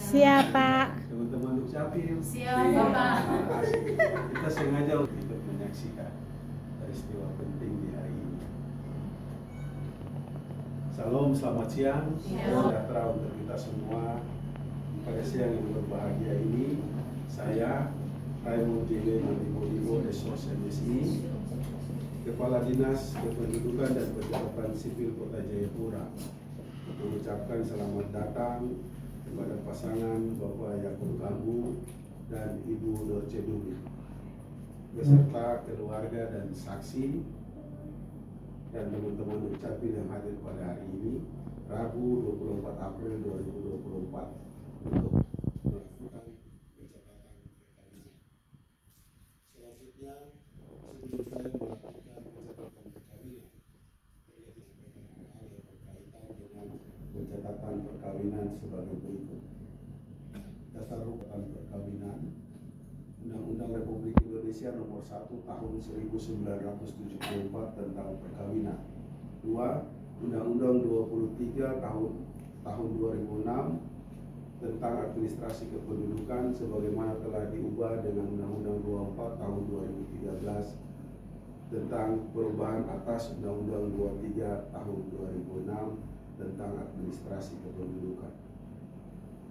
Siapa? Teman-teman Dukcapil. Siap, Bapak. Kita sengaja untuk menyaksikan peristiwa penting di hari ini. Salam, selamat siang. Sejahtera untuk kita semua. Pada siang yang berbahagia ini, saya Raymond J. Mandimodibo SOS MSI, Kepala Dinas Kependudukan dan Pencatatan Sipil Kota Jayapura, mengucapkan selamat datang kepada pasangan Bapak Yakub Kambu dan Ibu Dorce Dumi, beserta keluarga dan saksi dan teman-teman Dukcapil yang hadir pada hari ini, Rabu 24 April 2024, untuk melakukan pencatatan perkawinan. Selanjutnya, sebelum saya melakukan pencatatan perkawinan, saya menyampaikan hal yang berkaitan dengan pencatatan perkawinan sebagai berikut. Dasar Hukum Perkawinan, Undang-Undang Republik Indonesia Nomor 1 Tahun 1974 tentang Perkawinan. 2. Undang-Undang 23 Tahun 2006 tentang Administrasi Kependudukan sebagaimana telah diubah dengan Undang-Undang 24 Tahun 2013 tentang perubahan atas Undang-Undang 23 Tahun 2006 tentang Administrasi Kependudukan.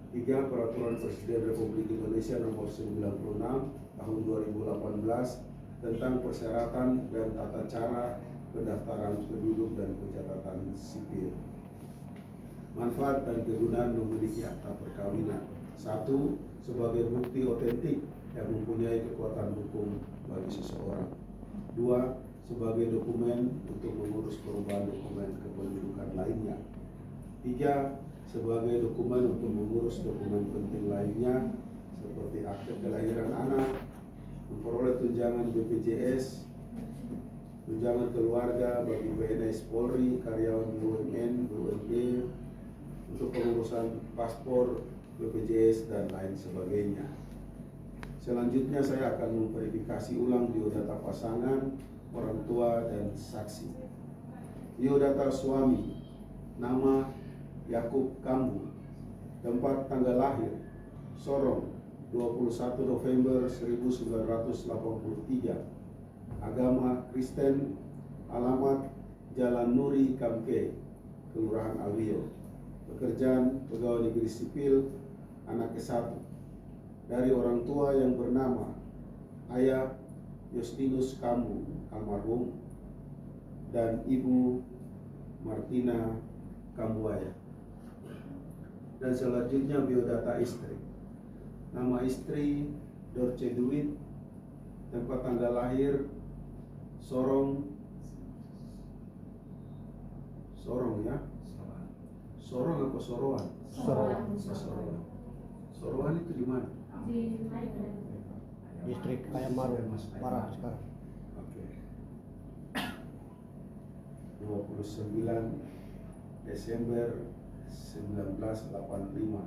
3. Peraturan Presiden Republik Indonesia Nomor 96 Tahun 2018 tentang persyaratan dan tata cara pendaftaran penduduk dan pencatatan sipil. Manfaat dan kegunaan memiliki akta perkawinan. 1. Sebagai bukti otentik yang mempunyai kekuatan hukum bagi seseorang. 2. Sebagai dokumen untuk mengurus perubahan dokumen kependudukan lainnya. 3. Sebagai dokumen untuk mengurus dokumen penting lainnya seperti akte kelahiran anak, memperoleh tunjangan BPJS, tunjangan keluarga bagi PNS Polri, karyawan BUMN, BUMD, untuk pengurusan paspor, BPJS, dan lain sebagainya. Selanjutnya saya akan memverifikasi ulang biodata pasangan, orang tua, dan saksi. Biodata suami, nama Yakub Kambu, tempat tanggal lahir Sorong 21 November 1983, agama Kristen, alamat Jalan Nuri Kamke, Kelurahan Alwio, pekerjaan pegawai negeri sipil, anak ke-1, dari orang tua yang bernama Ayah Yustinus Kambu almarhum dan Ibu Martina Kambuaya. Dan selanjutnya biodata istri. Nama istri Dorce Dumi, tempat tanggal lahir Sorong ya? Sorong apa Soroan? Soroan. Soroan itu di mana? Distrik Ayamaru, Parah sekarang. Oke. 29 Desember 1985.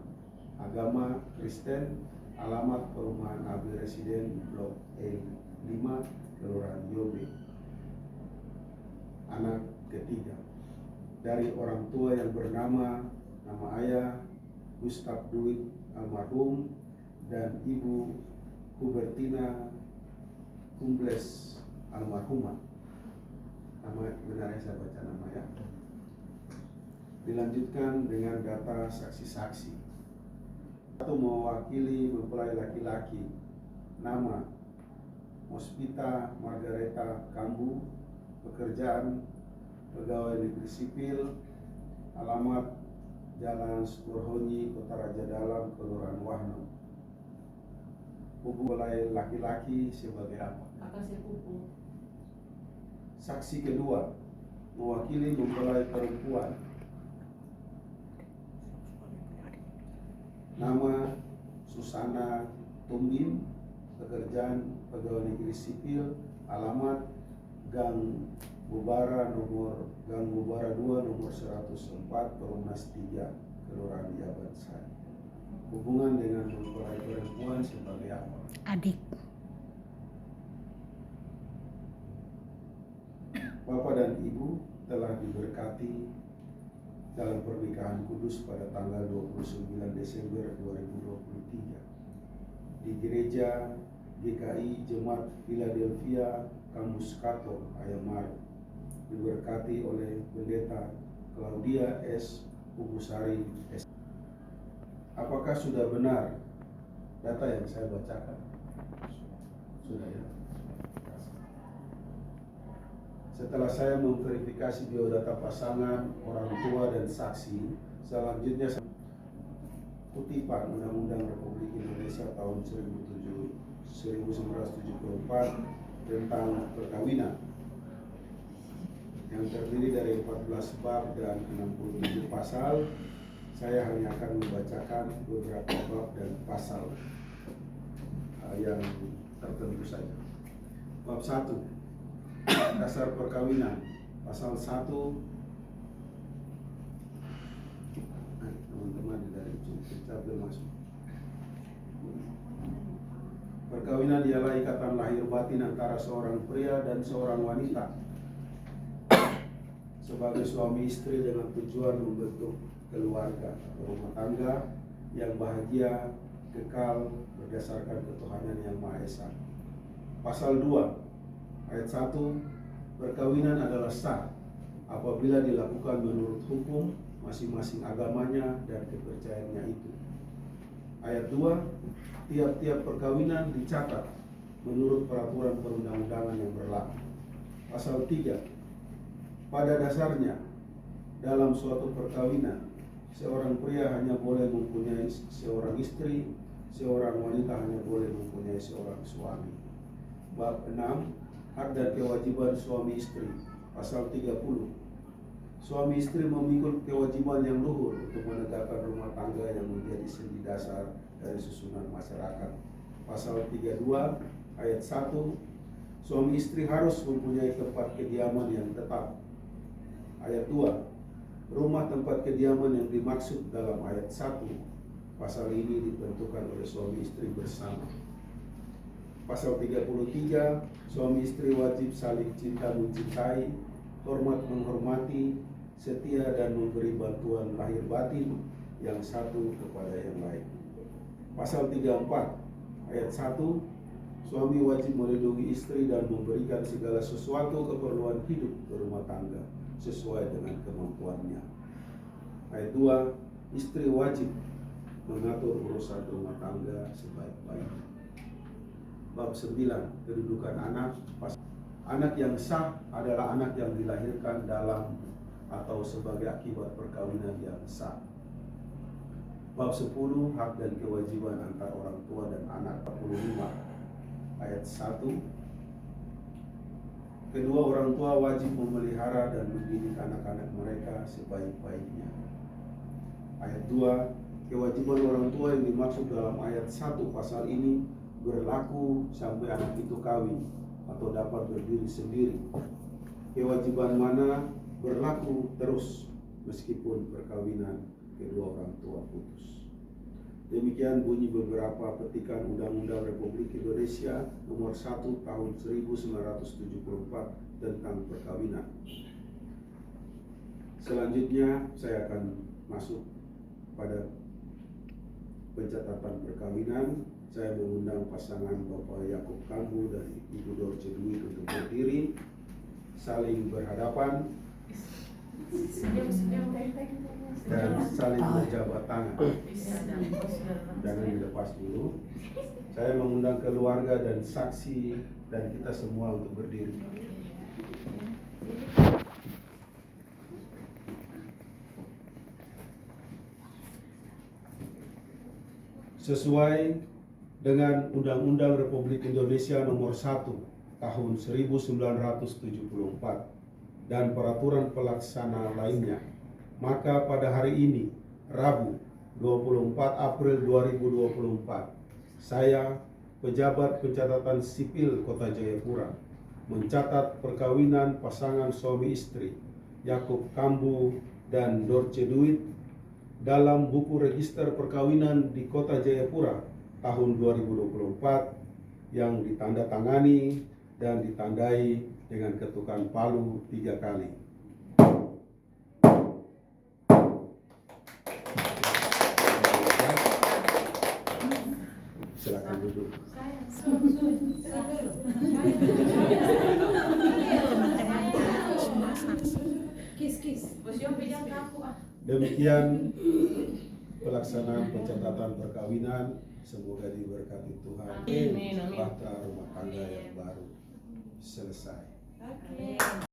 Agama Kristen, alamat perumahan AB Residen Blok E5, Kelurahan Yobe. Anak ketiga dari orang tua yang bernama nama ayah Gustav Duit almarhum dan ibu Hubertina Humbles almarhumah. Nama benarnya saya baca nama ya. Dilanjutkan dengan data saksi-saksi. 1. Mewakili mempelai laki-laki, nama Mospita Margareta Kambu, pekerjaan pegawai negeri sipil, alamat Jalan Sukurhonyi, Kota Raja Dalam, Kelurahan Wahno. Mempelai laki-laki sebagai apa? Kakak sepupu. Saksi kedua, mewakili mempelai perempuan, nama Susana Tumbin, pekerjaan pegawai negeri sipil, alamat Gang Bubara 2 nomor 104 Perumnas 3 Kelurahan Yaban Sari. Hubungan dengan mempelai perempuan sebagai apa? Adik. Bapak dan Ibu telah diberkati dalam pernikahan kudus pada tanggal 29 Desember 2023 di Gereja GKI Jemaat Philadelphia Kampus Kato Ayamar, diberkati oleh Pendeta Claudia S. Pupusari S. Apakah sudah benar data yang saya bacakan? Sudah ya. Setelah saya memverifikasi biodata pasangan, orang tua, dan saksi, selanjutnya kutipan Undang-Undang Republik Indonesia tahun 1974 tentang perkawinan yang terdiri dari 14 bab dan 67 pasal. Saya hanya akan membacakan beberapa bab dan pasal yang tertentu saja. Bab 1, dasar perkawinan, pasal 1. Teman-teman dari kita masuk. Perkawinan ialah ikatan lahir batin antara seorang pria dan seorang wanita sebagai suami istri dengan tujuan membentuk keluarga atau rumah tangga yang bahagia, kekal, berdasarkan ketuhanan yang Maha Esa. Pasal 2 ayat 1, perkawinan adalah sah apabila dilakukan menurut hukum masing-masing agamanya dan kepercayaannya itu. Ayat 2, tiap-tiap perkawinan dicatat menurut peraturan perundang-undangan yang berlaku. Pasal 3, pada dasarnya dalam suatu perkawinan seorang pria hanya boleh mempunyai seorang istri, seorang wanita hanya boleh mempunyai seorang suami. Bab 6, hak dan kewajiban suami istri. Pasal 30, suami istri memikul kewajiban yang luhur untuk menegakkan rumah tangga yang menjadi sendi dasar dari susunan masyarakat. Pasal 32 ayat 1, suami istri harus mempunyai tempat kediaman yang tetap. Ayat 2, rumah tempat kediaman yang dimaksud dalam ayat 1 pasal ini ditentukan oleh suami istri bersama. Pasal 33, suami istri wajib saling cinta mencintai, hormat menghormati, setia dan memberi bantuan lahir batin yang satu kepada yang lain. Pasal 34 ayat 1, suami wajib melindungi istri dan memberikan segala sesuatu keperluan hidup berumah tangga sesuai dengan kemampuannya. Ayat 2, istri wajib mengatur urusan rumah tangga sebaik-baiknya. Bab 9, kedudukan anak. Anak yang sah adalah anak yang dilahirkan dalam atau sebagai akibat perkawinan yang sah. Bab 10, hak dan kewajiban antara orang tua dan anak. 45 ayat 1, kedua orang tua wajib memelihara dan mendidik anak-anak mereka sebaik-baiknya. Ayat 2, kewajiban orang tua yang dimaksud dalam ayat 1 pasal ini berlaku sampai anak itu kawin atau dapat berdiri sendiri. Kewajiban mana berlaku terus meskipun perkawinan kedua orang tua putus. Demikian bunyi beberapa petikan Undang-Undang Republik Indonesia Nomor 1 Tahun 1974 tentang perkawinan. Selanjutnya saya akan masuk pada pencatatan perkawinan. Saya mengundang pasangan Bapak Yakub Kambu dan Ibu Dorce Dwi untuk berdiri, saling berhadapan dan saling berjabat tangan. Jangan dilepas dulu. Saya mengundang keluarga dan saksi dan kita semua untuk berdiri. Sesuai dengan Undang-Undang Republik Indonesia Nomor 1 Tahun 1974 dan peraturan pelaksana lainnya, maka pada hari ini, Rabu 24 April 2024, saya, pejabat pencatatan sipil Kota Jayapura, mencatat perkawinan pasangan suami istri Yakub Kambu dan Dorce Dwi dalam buku register perkawinan di Kota Jayapura tahun 2024 yang ditandatangani dan ditandai dengan ketukan palu 3 kali. duduk. Demikian pelaksanaan pencatatan perkawinan. Semoga diberkati Tuhan. Amin. Bahtera rumah tangga yang baru selesai.